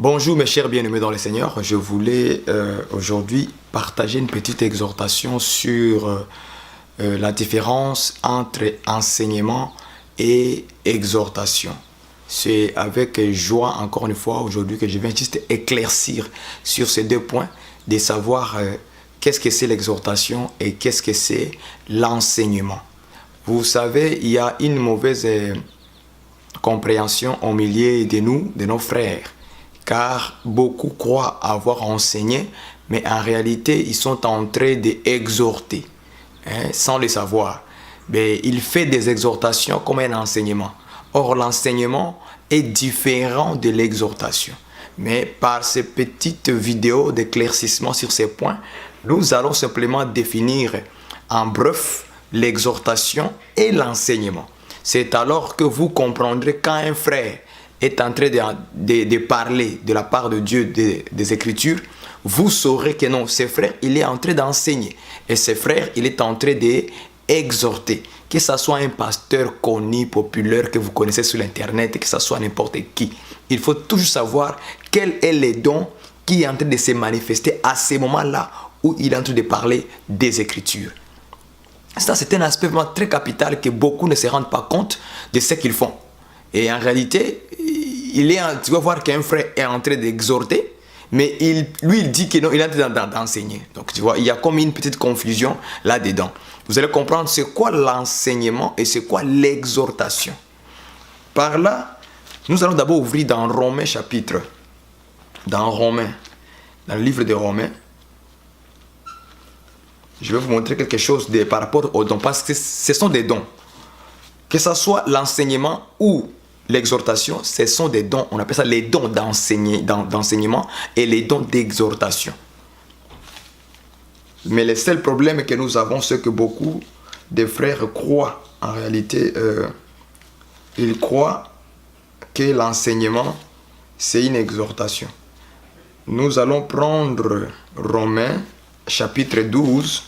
Bonjour mes chers bien-aimés dans le Seigneur, je voulais aujourd'hui partager une petite exhortation sur la différence entre enseignement et exhortation. C'est avec joie encore une fois aujourd'hui que je viens juste éclaircir sur ces deux points, de savoir qu'est-ce que c'est l'exhortation et qu'est-ce que c'est l'enseignement. Vous savez, il y a une mauvaise compréhension au milieu de nous, de nos frères. Car beaucoup croient avoir enseigné, mais en réalité, ils sont en train d'exhorter, sans le savoir. Mais il fait des exhortations comme un enseignement. Or, l'enseignement est différent de l'exhortation. Mais par ces petites vidéos d'éclaircissement sur ces points, nous allons simplement définir en bref l'exhortation et l'enseignement. C'est alors que vous comprendrez quand un frère est en train de parler de la part de Dieu des Écritures, vous saurez que non, ce frère, il est en train d'enseigner. Et ce frère, il est en train d'exhorter. Que ce soit un pasteur connu, populaire, que vous connaissez sur l'Internet, que ce soit n'importe qui. Il faut toujours savoir quel est le don qui est en train de se manifester à ce moment-là où il est en train de parler des Écritures. Ça, c'est un aspect vraiment très capital que beaucoup ne se rendent pas compte de ce qu'ils font. Et en réalité, tu vas voir qu'un frère est en train d'exhorter, mais il dit que non, il est en train d'enseigner. Donc tu vois, il y a comme une petite confusion là-dedans. Vous allez comprendre c'est quoi l'enseignement et c'est quoi l'exhortation. Par là, nous allons d'abord ouvrir dans Romains chapitre. Dans le livre de Romains. Je vais vous montrer quelque chose par rapport aux dons, parce que ce sont des dons. Que ce soit l'enseignement ou l'exhortation, ce sont des dons. On appelle ça les dons d'enseignement et les dons d'exhortation. Mais le seul problème que nous avons, c'est que beaucoup de frères croient, en réalité, ils croient que l'enseignement, c'est une exhortation. Nous allons prendre Romains, chapitre 12,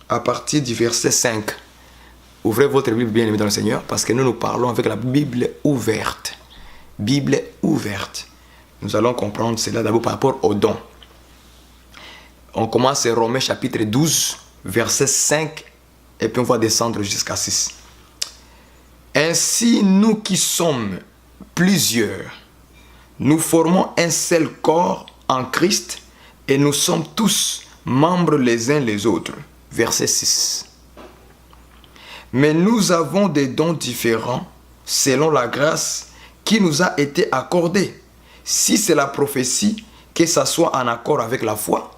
à partir du verset 5. Ouvrez votre Bible bien aimé dans le Seigneur, parce que nous parlons avec la Bible ouverte. Bible ouverte. Nous allons comprendre cela d'abord par rapport aux dons. On commence Romains chapitre 12, verset 5, et puis on va descendre jusqu'à 6. Ainsi, nous qui sommes plusieurs, nous formons un seul corps en Christ, et nous sommes tous membres les uns les autres. Verset 6. Mais nous avons des dons différents selon la grâce qui nous a été accordée. Si c'est la prophétie, que ça soit en accord avec la foi.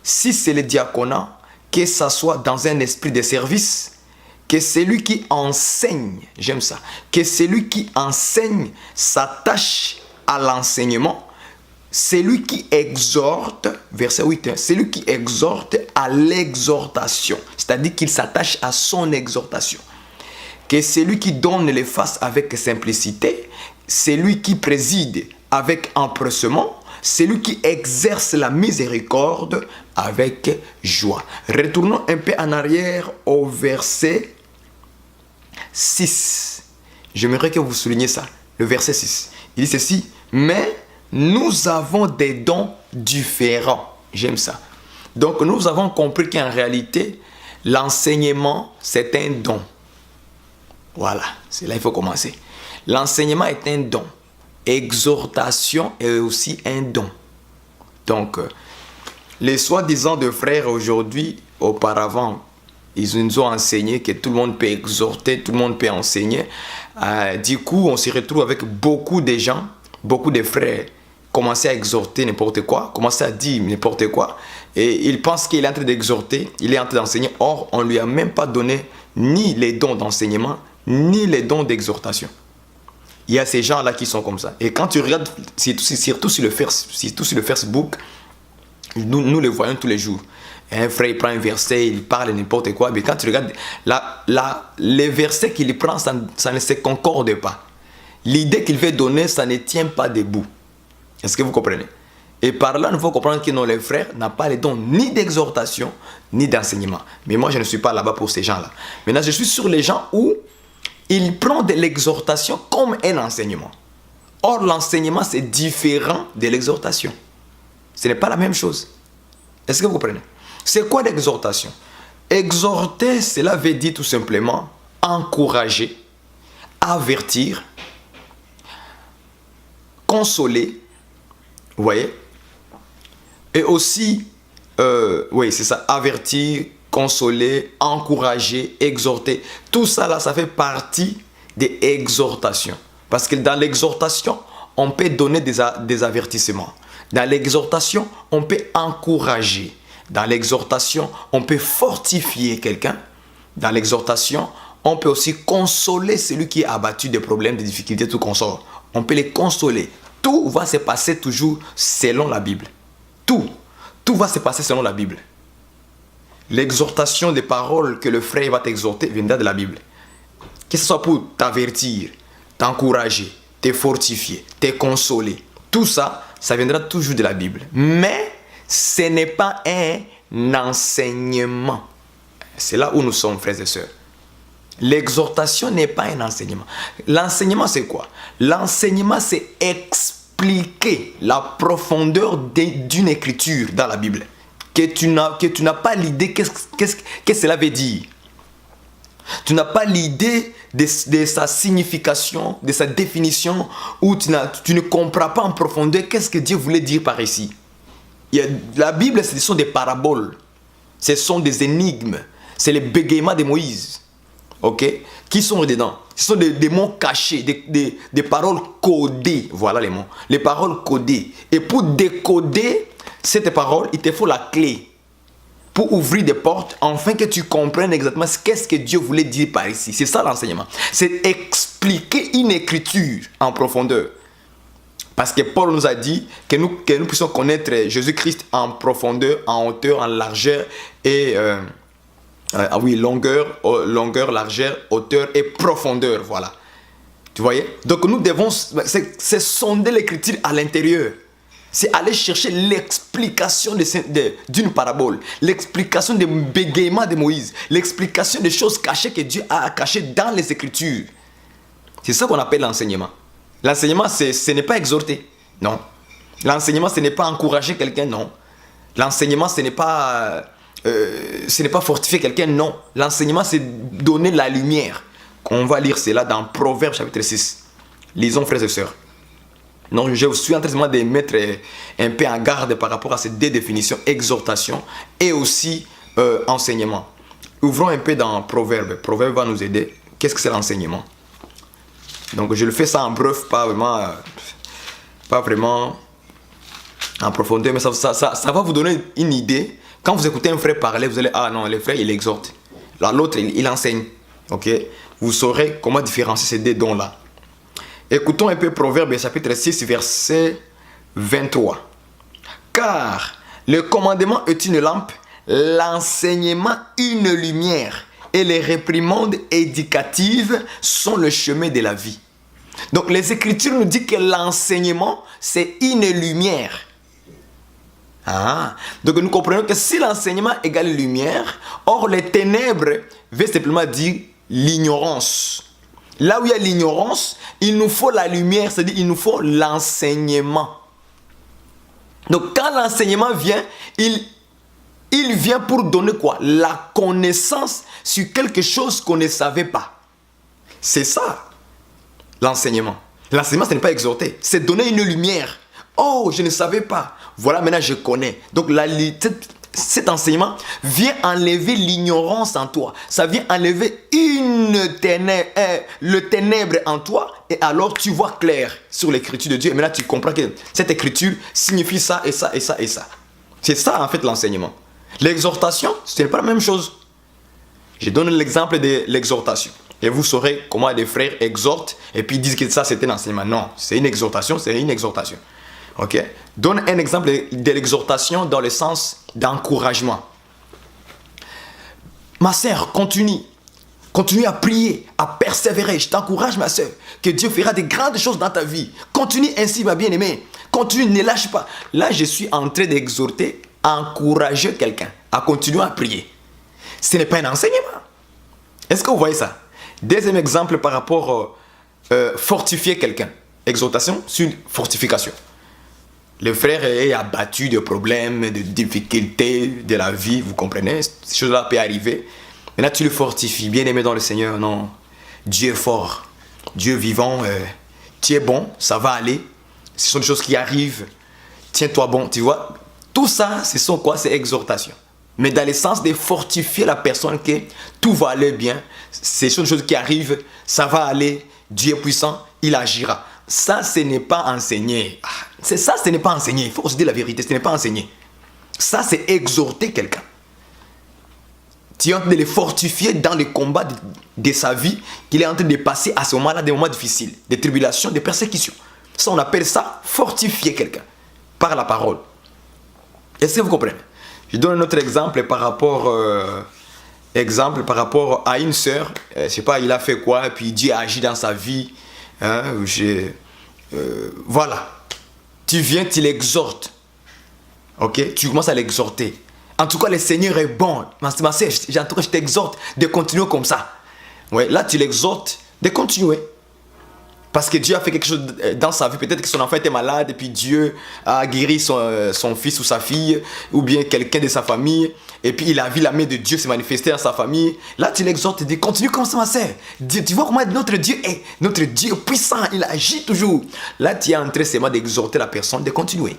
Si c'est le diaconat, que ça soit dans un esprit de service. Que celui qui enseigne, j'aime ça, que celui qui enseigne s'attache à l'enseignement. Celui qui exhorte, verset 8, celui qui exhorte à l'exhortation, c'est-à-dire qu'il s'attache à son exhortation. Que celui qui donne le fasse avec simplicité, celui qui préside avec empressement, celui qui exerce la miséricorde avec joie. Retournons un peu en arrière au verset 6. J'aimerais que vous souligniez ça, le verset 6. Il dit ceci, mais nous avons des dons différents. J'aime ça. Donc, nous avons compris qu'en réalité, l'enseignement, c'est un don. Voilà, c'est là qu'il faut commencer. L'enseignement est un don. Exhortation est aussi un don. Donc, les soi-disant de frères aujourd'hui, auparavant, ils nous ont enseigné que tout le monde peut exhorter, tout le monde peut enseigner. Du coup, on se retrouve avec beaucoup de gens, beaucoup de frères, commencer à exhorter n'importe quoi, commencer à dire n'importe quoi, et il pense qu'il est en train d'exhorter, il est en train d'enseigner, or on ne lui a même pas donné ni les dons d'enseignement, ni les dons d'exhortation. Il y a ces gens-là qui sont comme ça. Et quand tu regardes, surtout sur le Facebook, nous les voyons tous les jours. Un frère il prend un verset, il parle n'importe quoi, mais quand tu regardes, les versets qu'il prend, ça ne se concorde pas. L'idée qu'il veut donner, ça ne tient pas debout. Est-ce que vous comprenez? Et par là, il faut comprendre que non, les frères n'ont pas les dons ni d'exhortation, ni d'enseignement. Mais moi, je ne suis pas là-bas pour ces gens-là. Maintenant, je suis sur les gens où ils prennent de l'exhortation comme un enseignement. Or, l'enseignement, c'est différent de l'exhortation. Ce n'est pas la même chose. Est-ce que vous comprenez? C'est quoi l'exhortation? Exhorter, cela veut dire tout simplement encourager, avertir, consoler, vous voyez? Et aussi, oui, c'est ça, avertir, consoler, encourager, exhorter. Tout ça là, ça fait partie des exhortations. Parce que dans l'exhortation, on peut donner des avertissements. Dans l'exhortation, on peut encourager. Dans l'exhortation, on peut fortifier quelqu'un. Dans l'exhortation, on peut aussi consoler celui qui est abattu des problèmes, des difficultés, tout consort. On peut les consoler. Tout va se passer toujours selon la Bible. Tout va se passer selon la Bible. L'exhortation des paroles que le frère va t'exhorter viendra de la Bible. Que ce soit pour t'avertir, t'encourager, te fortifier, te consoler. Tout ça, ça viendra toujours de la Bible. Mais ce n'est pas un enseignement. C'est là où nous sommes, frères et sœurs. L'exhortation n'est pas un enseignement. L'enseignement, c'est quoi? L'enseignement, c'est expliquer la profondeur d'une écriture dans la Bible. Que tu n'as pas l'idée que cela veut dire. Tu n'as pas l'idée de sa signification, de sa définition, ou tu ne comprends pas en profondeur qu'est-ce que Dieu voulait dire par ici. La Bible, ce sont des paraboles, ce sont des énigmes, c'est les bégaiements de Moïse. Ok? Qui sont dedans? Ce sont des mots cachés, des paroles codées. Voilà les mots. Les paroles codées. Et pour décoder cette parole, il te faut la clé pour ouvrir des portes, afin que tu comprennes exactement qu'est-ce que Dieu voulait dire par ici. C'est ça l'enseignement. C'est expliquer une écriture en profondeur. Parce que Paul nous a dit que nous puissions connaître Jésus-Christ en profondeur, en hauteur, en largeur et longueur, largeur, hauteur et profondeur. Voilà. Tu voyais? Donc nous devons, c'est sonder l'écriture à l'intérieur. C'est aller chercher l'explication d'une parabole, l'explication des bégaiements de Moïse, l'explication des choses cachées que Dieu a cachées dans les Écritures. C'est ça qu'on appelle l'enseignement. L'enseignement, ce n'est pas exhorter, non. L'enseignement, ce n'est pas encourager quelqu'un, non. L'enseignement, ce n'est pas fortifier quelqu'un, non. L'enseignement, c'est donner la lumière. On va lire cela dans Proverbes chapitre 6. Lisons, frères et sœurs. Donc, je suis en train de mettre un peu en garde par rapport à ces deux définitions, exhortation et aussi enseignement. Ouvrons un peu dans Proverbe. Proverbe va nous aider. Qu'est-ce que c'est l'enseignement? Donc, je le fais ça en bref, pas vraiment en profondeur, mais ça va vous donner une idée. Quand vous écoutez un frère parler, vous allez, ah non, le frère, il exhorte. L'autre, il enseigne. Ok? Vous saurez comment différencier ces deux dons-là. Écoutons un peu Proverbe chapitre 6, verset 23. Car le commandement est une lampe, l'enseignement une lumière, et les réprimandes éducatives sont le chemin de la vie. Donc les Écritures nous disent que l'enseignement, c'est une lumière. Donc nous comprenons que si l'enseignement égale lumière, or les ténèbres veut simplement dire l'ignorance. Là où il y a l'ignorance, il nous faut la lumière, c'est-à-dire il nous faut l'enseignement. Donc quand l'enseignement vient, il vient pour donner quoi? La connaissance sur quelque chose qu'on ne savait pas. C'est ça, l'enseignement. L'enseignement, ce n'est pas exhorter, c'est donner une lumière. Oh, je ne savais pas. Voilà, maintenant je connais. Donc cet enseignement vient enlever l'ignorance en toi. Ça vient enlever le ténèbre en toi. Et alors tu vois clair sur l'écriture de Dieu. Et maintenant tu comprends que cette écriture signifie ça et ça et ça et ça. C'est ça en fait l'enseignement. L'exhortation, ce n'est pas la même chose. Je donne l'exemple de l'exhortation. Et vous saurez comment les frères exhortent et puis disent que ça c'est un enseignement. Non, c'est une exhortation, c'est une exhortation. Ok? Donne un exemple de l'exhortation dans le sens d'encouragement. Ma sœur, continue à prier, à persévérer. Je t'encourage, ma sœur, que Dieu fera de grandes choses dans ta vie. Continue ainsi, ma bien-aimée. Continue, ne lâche pas. Là, je suis en train d'exhorter, encourager quelqu'un à continuer à prier. Ce n'est pas un enseignement. Est-ce que vous voyez ça? Deuxième exemple par rapport à fortifier quelqu'un. Exhortation sur fortification. Le frère est abattu de problèmes, de difficultés de la vie, vous comprenez? Ces choses-là peuvent arriver. Maintenant, tu le fortifies. Bien aimé dans le Seigneur, non. Dieu est fort. Dieu vivant. Tu es bon, ça va aller. Ce sont des choses qui arrivent. Tiens-toi bon, tu vois. Tout ça, ce sont quoi? C'est exhortation. Mais dans le sens de fortifier la personne que tout va aller bien. Ce sont des choses qui arrivent. Ça va aller. Dieu est puissant. Il agira. Ça, ce n'est pas enseigné. C'est ça, ce n'est pas enseigné. Il faut aussi dire la vérité. Ce n'est pas enseigné. Ça, c'est exhorter quelqu'un. Tu es en train de le fortifier dans le combat de sa vie qu'il est en train de passer à ce moment-là, des moments difficiles, des tribulations, des persécutions. Ça, on appelle ça fortifier quelqu'un par la parole. Est-ce que vous comprenez? Je donne un autre exemple par rapport à une sœur. Je ne sais pas, il a fait quoi, puis Dieu a agi dans sa vie. Hein, voilà. Tu viens, tu l'exhortes. Ok? Tu commences à l'exhorter. En tout cas, le Seigneur est bon. Ma sœur, je t'exhorte de continuer comme ça. Ouais, là, tu l'exhortes de continuer. Parce que Dieu a fait quelque chose dans sa vie. Peut-être que son enfant était malade et puis Dieu a guéri son fils ou sa fille ou bien quelqu'un de sa famille. Et puis il a vu la main de Dieu se manifester dans sa famille. Là, tu l'exhortes et dis, continue comme ça, ma sœur. Tu vois comment notre Dieu est. Notre Dieu est puissant. Il agit toujours. Là, tu es en train seulement d'exhorter la personne de continuer.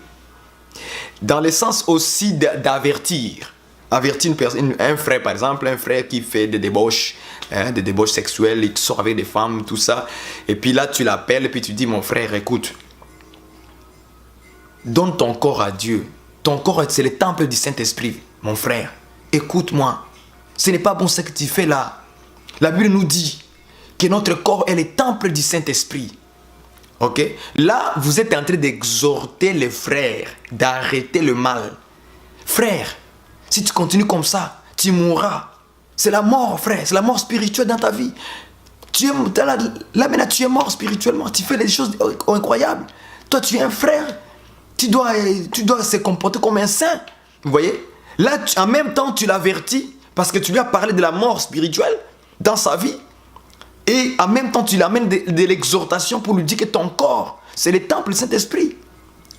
Dans le sens aussi d'avertir. Avertir une personne, un frère par exemple, un frère qui fait des débauches, des débauches sexuelles, il sort avec des femmes, tout ça. Et puis là, tu l'appelles et puis tu dis, mon frère, écoute, donne ton corps à Dieu. Ton corps, c'est le temple du Saint-Esprit, mon frère. Écoute-moi, ce n'est pas bon ce que tu fais là. La Bible nous dit que notre corps est le temple du Saint-Esprit. Ok? Là, vous êtes en train d'exhorter les frères d'arrêter le mal. Frère, si tu continues comme ça, tu mourras. C'est la mort, frère. C'est la mort spirituelle dans ta vie. Là, maintenant, tu es mort spirituellement. Tu fais des choses incroyables. Toi, tu es un frère. Tu dois se comporter comme un saint. Vous voyez? Là, en même temps, tu l'avertis parce que tu lui as parlé de la mort spirituelle dans sa vie. Et en même temps, tu l'amènes de l'exhortation pour lui dire que ton corps, c'est le temple du Saint-Esprit.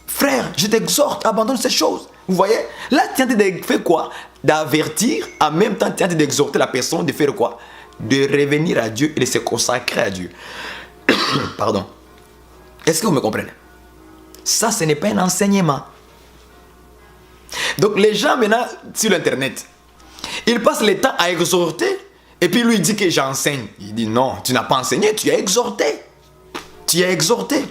Frère, je t'exhorte, abandonne ces choses. Vous voyez? Là, tu es en train de faire quoi? D'avertir, en même temps, tu es en train d'exhorter la personne de faire quoi? De revenir à Dieu et de se consacrer à Dieu. Pardon. Est-ce que vous me comprenez? Ça, ce n'est pas un enseignement. Donc, les gens, maintenant, sur l'Internet, ils passent le temps à exhorter. Et puis lui dit que j'enseigne. Il dit non, tu n'as pas enseigné, tu as exhorté. Tu as exhorté.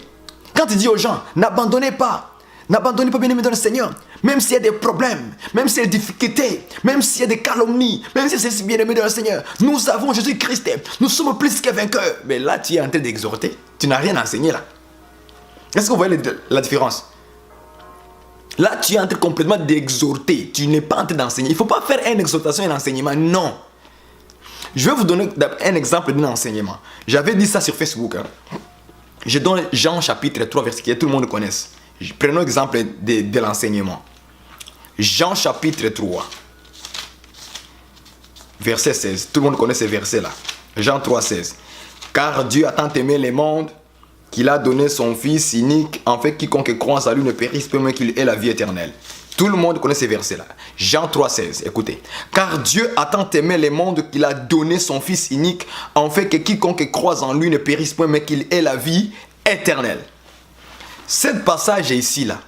Quand il dit aux gens, n'abandonnez pas. N'abandonnez pas, bien-aimés dans le Seigneur. Même s'il y a des problèmes, même s'il y a des difficultés, même s'il y a des calomnies, même si c'est bien-aimé dans le Seigneur. Nous avons Jésus-Christ. Nous sommes plus que vainqueurs. Mais là, tu es en train d'exhorter. Tu n'as rien enseigné là. Est-ce que vous voyez la différence? Là, tu es en train complètement d'exhorter. Tu n'es pas en train d'enseigner. Il ne faut pas faire une exhortation et un enseignement. Non. Je vais vous donner un exemple d'un enseignement. J'avais dit ça sur Facebook. Je donne Jean chapitre 3, verset que tout le monde connaît. Prenons l'exemple de l'enseignement. Jean chapitre 3, verset 16. Tout le monde connaît ces versets-là. Jean 3, 16. Car Dieu a tant aimé le monde qu'il a donné son Fils unique, en fait quiconque croit en lui ne périsse pas, mais qu'il ait la vie éternelle. Tout le monde connaît ces versets-là. Jean 3, 16, écoutez. Car Dieu a tant aimé le monde qu'il a donné son Fils unique, en fait que quiconque croit en lui ne périsse point, mais qu'il ait la vie éternelle. Ce passage ici, là,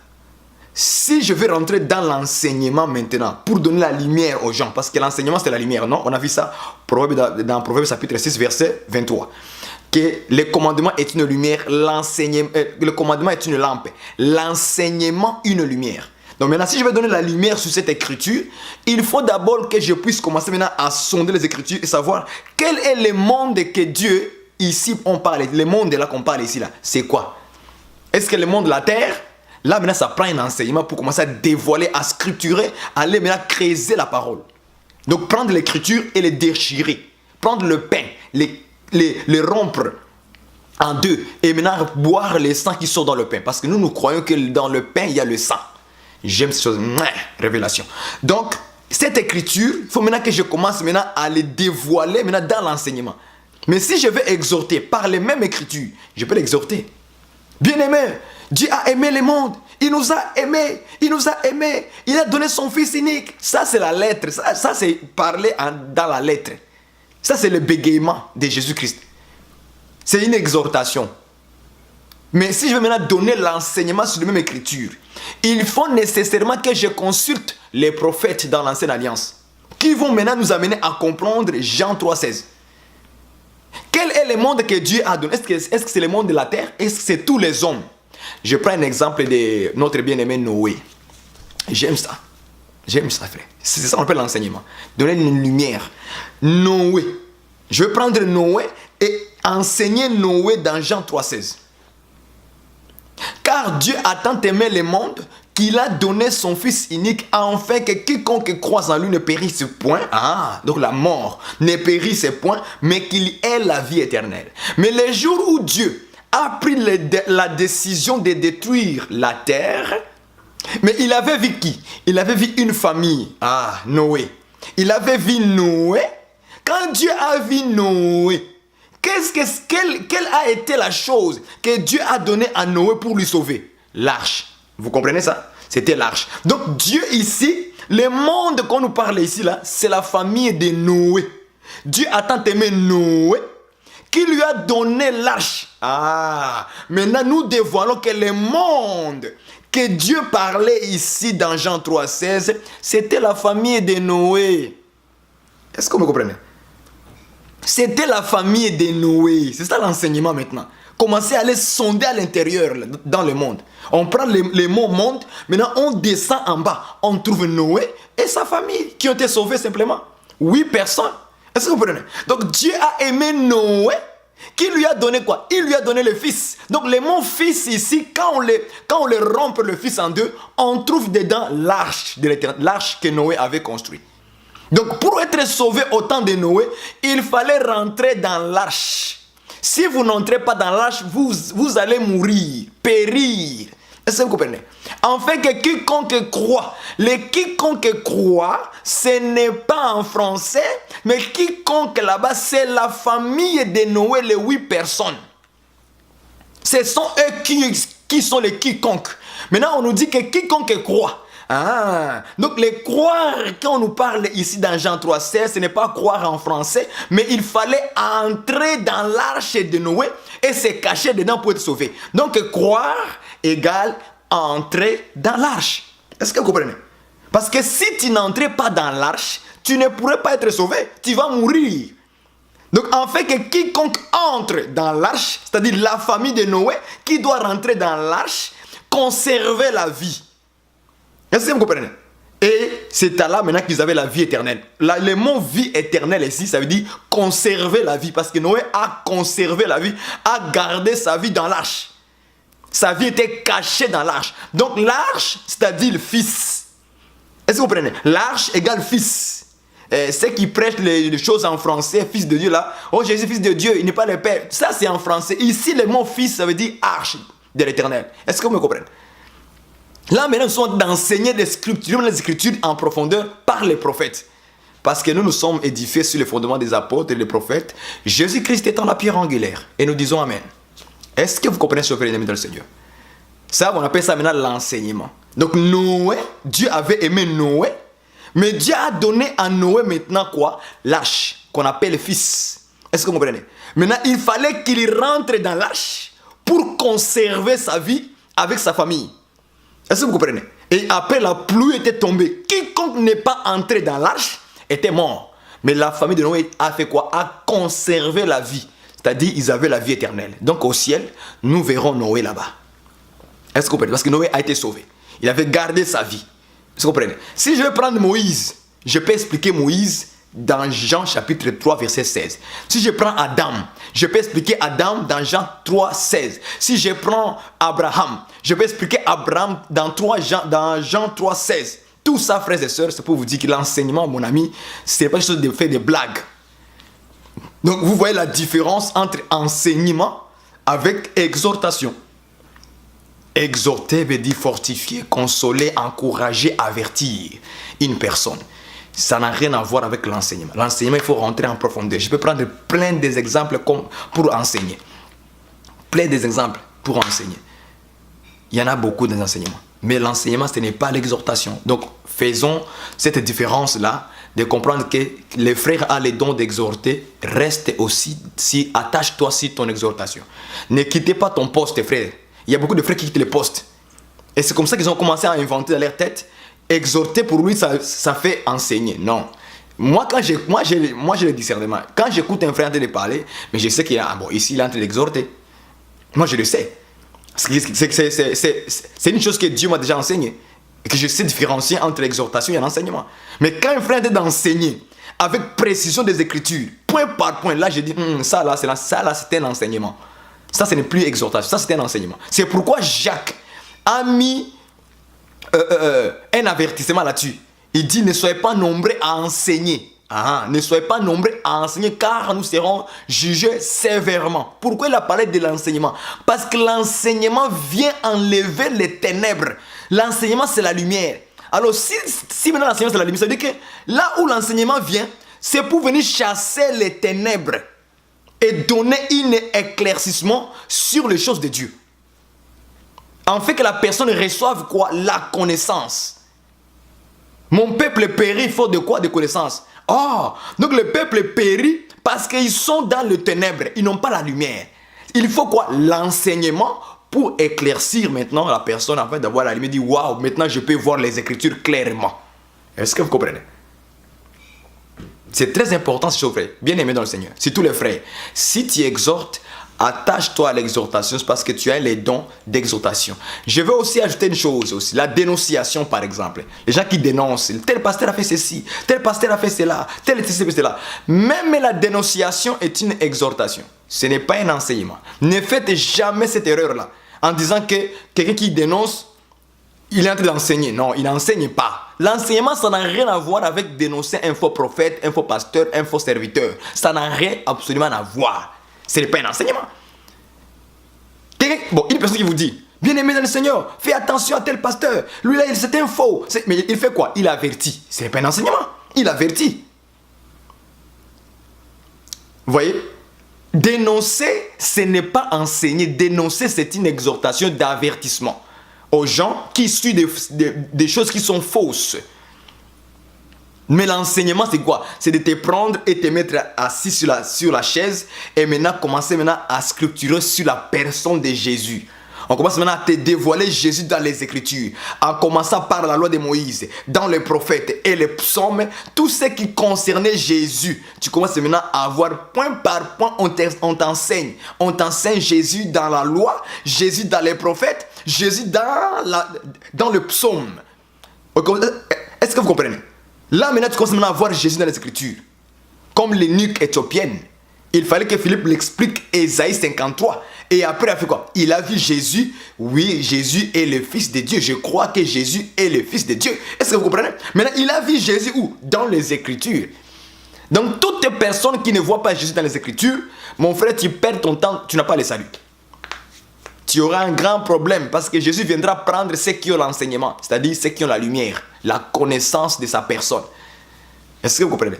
si je vais rentrer dans l'enseignement maintenant, pour donner la lumière aux gens, parce que l'enseignement c'est la lumière, non? On a vu ça dans Proverbe chapitre 6, verset 23. Que le commandement est une lumière, le commandement est une lampe, l'enseignement une lumière. Donc maintenant, si je vais donner la lumière sur cette écriture, il faut d'abord que je puisse commencer maintenant à sonder les écritures et savoir quel est le monde que Dieu, ici on parle, le monde là qu'on parle ici là, c'est quoi? Est-ce que le monde de la terre? Là maintenant ça prend un enseignement pour commencer à dévoiler, à scripturer, à aller maintenant creuser la parole. Donc prendre l'écriture et les déchirer. Prendre le pain, les rompre en deux et maintenant boire le sang qui sort dans le pain. Parce que nous croyons que dans le pain il y a le sang. J'aime ces choses. Révélation. Donc, cette écriture, il faut maintenant que je commence maintenant à les dévoiler maintenant dans l'enseignement. Mais si je veux exhorter par les mêmes écritures, je peux l'exhorter. Bien-aimé, Dieu a aimé le monde. Il nous a aimés. Il nous a aimés. Il a donné son Fils unique. Ça, c'est la lettre. Ça c'est parler dans la lettre. Ça, c'est le bégaiement de Jésus-Christ. C'est une exhortation. Mais si je veux maintenant donner l'enseignement sur la même écriture, il faut nécessairement que je consulte les prophètes dans l'ancienne alliance, qui vont maintenant nous amener à comprendre Jean 3,16. Quel est le monde que Dieu a donné? Est-ce que c'est le monde de la terre? Est-ce que c'est tous les hommes? Je prends un exemple de notre bien-aimé Noé. J'aime ça. J'aime ça, frère. C'est ça qu'on appelle l'enseignement. Donner une lumière. Noé. Je vais prendre Noé et enseigner Noé dans Jean 3,16. Car Dieu a tant aimé le monde qu'il a donné son Fils unique afin que quiconque croise en lui ne périsse point. Donc la mort ne périsse point, mais qu'il ait la vie éternelle. Mais le jour où Dieu a pris la décision de détruire la terre, mais il avait vu qui? Il avait vu une famille. Noé. Il avait vu Noé. Quand Dieu a vu Noé, quelle a été la chose que Dieu a donnée à Noé pour lui sauver? L'arche. Vous comprenez ça? C'était l'arche. Donc Dieu ici, le monde qu'on nous parle ici, là, c'est la famille de Noé. Dieu a tant aimé Noé qui lui a donné l'arche. Maintenant nous dévoilons que le monde que Dieu parlait ici dans Jean 3,16, c'était la famille de Noé. Est-ce que vous me comprenez? C'était la famille de Noé. C'est ça l'enseignement maintenant. Commencez à aller sonder à l'intérieur, dans le monde. On prend les mots monde, maintenant on descend en bas. On trouve Noé et sa famille qui ont été sauvés simplement. 8 personnes. Est-ce que vous comprenez? Donc Dieu a aimé Noé, qui lui a donné quoi? Il lui a donné le fils. Donc le mot fils ici, quand on le rompt le fils en deux, on trouve dedans l'arche de l'éternel, l'arche que Noé avait construite. Donc pour être sauvé au temps de Noé, il fallait rentrer dans l'arche. Si vous n'entrez pas dans l'arche, vous allez mourir, périr. Est-ce que vous comprenez? Enfin que quiconque croit, le quiconque croit, ce n'est pas en français, mais quiconque là-bas, c'est la famille de Noé, les 8 personnes. Ce sont eux qui sont les quiconques. Maintenant, on nous dit que quiconque croit. Donc les croire, quand on nous parle ici dans Jean 3,16, ce n'est pas croire en français, mais il fallait entrer dans l'arche de Noé et se cacher dedans pour être sauvé. Donc croire égale entrer dans l'arche. Est-ce que vous comprenez? Parce que si tu n'entrais pas dans l'arche, tu ne pourrais pas être sauvé, tu vas mourir. Donc en fait que quiconque entre dans l'arche, c'est-à-dire la famille de Noé, qui doit rentrer dans l'arche, conserver la vie. Est-ce que vous comprenez? Et c'est là maintenant qu'ils avaient la vie éternelle. Le mot vie éternelle ici, ça veut dire conserver la vie. Parce que Noé a conservé la vie, a gardé sa vie dans l'arche. Sa vie était cachée dans l'arche. Donc l'arche, c'est-à-dire le fils. Est-ce que vous comprenez? L'arche égale fils. Ceux qui prêchent les choses en français, fils de Dieu là, oh Jésus fils de Dieu, il n'est pas le Père. Ça c'est en français. Ici le mot fils, ça veut dire arche de l'éternel. Est-ce que vous me comprenez? Là, maintenant, nous sommes d'enseigner les Écritures en profondeur par les prophètes. Parce que nous sommes édifiés sur les fondements des apôtres et des prophètes. Jésus-Christ étant la pierre angulaire. Et nous disons Amen. Est-ce que vous comprenez ce que les amis dans le Seigneur? Ça, on appelle ça maintenant l'enseignement. Donc, Noé, Dieu avait aimé Noé. Mais Dieu a donné à Noé maintenant quoi? L'arche, qu'on appelle le fils. Est-ce que vous comprenez? Maintenant, il fallait qu'il rentre dans l'arche pour conserver sa vie avec sa famille. Est-ce que vous comprenez? Et après la pluie était tombée. Quiconque n'est pas entré dans l'arche était mort. Mais la famille de Noé a fait quoi? A conservé la vie. C'est-à-dire ils avaient la vie éternelle. Donc au ciel, nous verrons Noé là-bas. Est-ce que vous comprenez? Parce que Noé a été sauvé. Il avait gardé sa vie. Est-ce que vous comprenez? Si je vais prendre Moïse, je peux expliquer Moïse dans Jean chapitre 3 verset 16. Si je prends Adam, je peux expliquer Adam dans Jean 3 16. Si je prends Abraham, je peux expliquer Abraham dans Jean 3 16. Tout ça, frères et sœurs, c'est pour vous dire que l'enseignement, mon ami, ce n'est pas juste de faire des blagues. Donc vous voyez la différence entre enseignement avec exhortation. Exhorter veut dire fortifier, consoler, encourager, avertir une personne. Ça n'a rien à voir avec l'enseignement. L'enseignement, il faut rentrer en profondeur. Je peux prendre plein d'exemples pour enseigner. Plein d'exemples pour enseigner. il y en a beaucoup dans l'enseignement. Mais l'enseignement, ce n'est pas l'exhortation. Donc, faisons cette différence-là, de comprendre que les frères ont les dons d'exhorter. Reste aussi, attache-toi sur ton exhortation. Ne quittez pas ton poste, frère. Il y a beaucoup de frères qui quittent le poste. Et c'est comme ça qu'ils ont commencé à inventer dans leur tête. Exhorter, pour lui, ça fait enseigner. Non. Moi, j'ai le discernement. Quand j'écoute un frère en train de parler, mais je sais qu'il ici, il est en train d'exhorter. Moi, je le sais. C'est une chose que Dieu m'a déjà enseignée. Et que je sais différencier entre l'exhortation et l'enseignement. Mais quand un frère est d'enseigner avec précision des Écritures, point par point, là, je dis, ça là, c'est un enseignement. Ça, ce n'est plus exhortation. Ça, c'est un enseignement. C'est pourquoi Jacques a mis un avertissement là-dessus. Il dit, ne soyez pas nombreux à enseigner. Ne soyez pas nombreux à enseigner, car nous serons jugés sévèrement. Pourquoi il a parlé de l'enseignement? Parce que l'enseignement vient enlever les ténèbres. L'enseignement, c'est la lumière. Alors, si maintenant l'enseignement, c'est la lumière, ça veut dire que là où l'enseignement vient, c'est pour venir chasser les ténèbres et donner un éclaircissement sur les choses de Dieu. En fait que la personne reçoive quoi? La connaissance. Mon peuple périt faute de quoi? De connaissance. Donc le peuple périt parce qu'ils sont dans le ténèbre. Ils n'ont pas la lumière. Il faut quoi? L'enseignement pour éclaircir maintenant la personne afin d'avoir la lumière. Dit waouh, maintenant je peux voir les Écritures clairement. Est-ce que vous comprenez? C'est très important, ce frère. Bien aimé dans le Seigneur. C'est tous les frères. Si tu exhortes, attache-toi à l'exhortation, c'est parce que tu as les dons d'exhortation. Je veux aussi ajouter une chose aussi, la dénonciation par exemple. Les gens qui dénoncent, tel pasteur a fait ceci, tel pasteur a fait cela, tel ceci, cela. Même la dénonciation est une exhortation. Ce n'est pas un enseignement. Ne faites jamais cette erreur-là en disant que quelqu'un qui dénonce, il est en train d'enseigner. Non, il n'enseigne pas. L'enseignement, ça n'a rien à voir avec dénoncer un faux prophète, un faux pasteur, un faux serviteur. Ça n'a rien absolument à voir. Ce n'est pas un enseignement. Une personne qui vous dit, bien aimé dans le Seigneur, fais attention à tel pasteur. Lui là, c'est un faux. Mais il fait quoi? Il avertit. Ce n'est pas un enseignement. Il avertit. Vous voyez? Dénoncer, ce n'est pas enseigner. Dénoncer, c'est une exhortation d'avertissement aux gens qui suivent des choses qui sont fausses. Mais l'enseignement, c'est quoi? C'est de te prendre et te mettre assis sur la chaise et maintenant commencer à sculpturer sur la personne de Jésus. On commence maintenant à te dévoiler Jésus dans les Écritures, en commençant par la loi de Moïse, dans les prophètes et les psaumes, tout ce qui concernait Jésus. Tu commences maintenant à voir point par point, on t'enseigne. On t'enseigne Jésus dans la loi, Jésus dans les prophètes, Jésus dans le psaume. Est-ce que vous comprenez? Là maintenant tu commences maintenant à voir Jésus dans les Écritures. Comme l'eunuque éthiopienne. Il fallait que Philippe l'explique Ésaïe 53. Et après il a fait quoi? Il a vu Jésus. Oui, Jésus est le Fils de Dieu. Je crois que Jésus est le Fils de Dieu. Est-ce que vous comprenez? Maintenant il a vu Jésus où? Dans les Écritures. Donc toute personne qui ne voit pas Jésus dans les Écritures, mon frère, tu perds ton temps, tu n'as pas le salut. Tu auras un grand problème parce que Jésus viendra prendre ceux qui ont l'enseignement, c'est-à-dire ceux qui ont la lumière, la connaissance de sa personne. Est-ce que vous comprenez?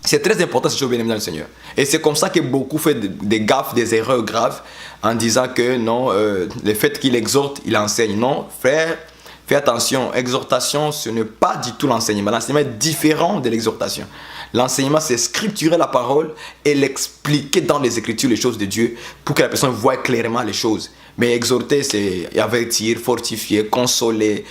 C'est très important, si je veux bien aimer dans le Seigneur. Et c'est comme ça que beaucoup font des gaffes, des erreurs graves en disant que non, le fait qu'il exhorte, il enseigne. Non, frère, fais attention. Exhortation, ce n'est pas du tout l'enseignement. L'enseignement est différent de l'exhortation. L'enseignement, c'est scripturer la parole et l'expliquer dans les Écritures, les choses de Dieu, pour que la personne voie clairement les choses. Mais exhorter, c'est avertir, fortifier, consoler,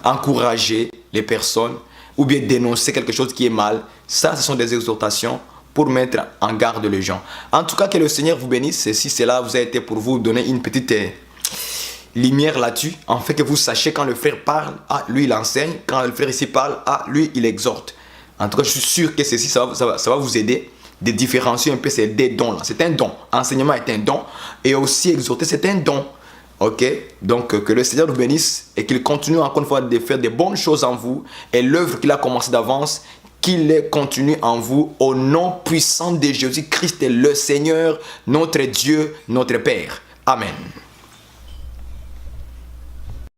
encourager les personnes, ou bien dénoncer quelque chose qui est mal. Ça, ce sont des exhortations pour mettre en garde les gens. En tout cas, que le Seigneur vous bénisse. Si cela vous a été pour vous donner une petite lumière là-dessus, en fait que vous sachiez quand le frère parle, lui il enseigne. Quand le frère ici parle, lui il exhorte. En tout cas, je suis sûr que ceci, ça va vous aider de différencier un peu ces deux dons-là. C'est un don. Enseignement est un don. Et aussi exhorter, c'est un don. Ok? Donc, que le Seigneur vous bénisse et qu'il continue encore une fois de faire des bonnes choses en vous. Et l'œuvre qu'il a commencé d'avance, qu'il les continue en vous au nom puissant de Jésus-Christ, le Seigneur, notre Dieu, notre Père. Amen.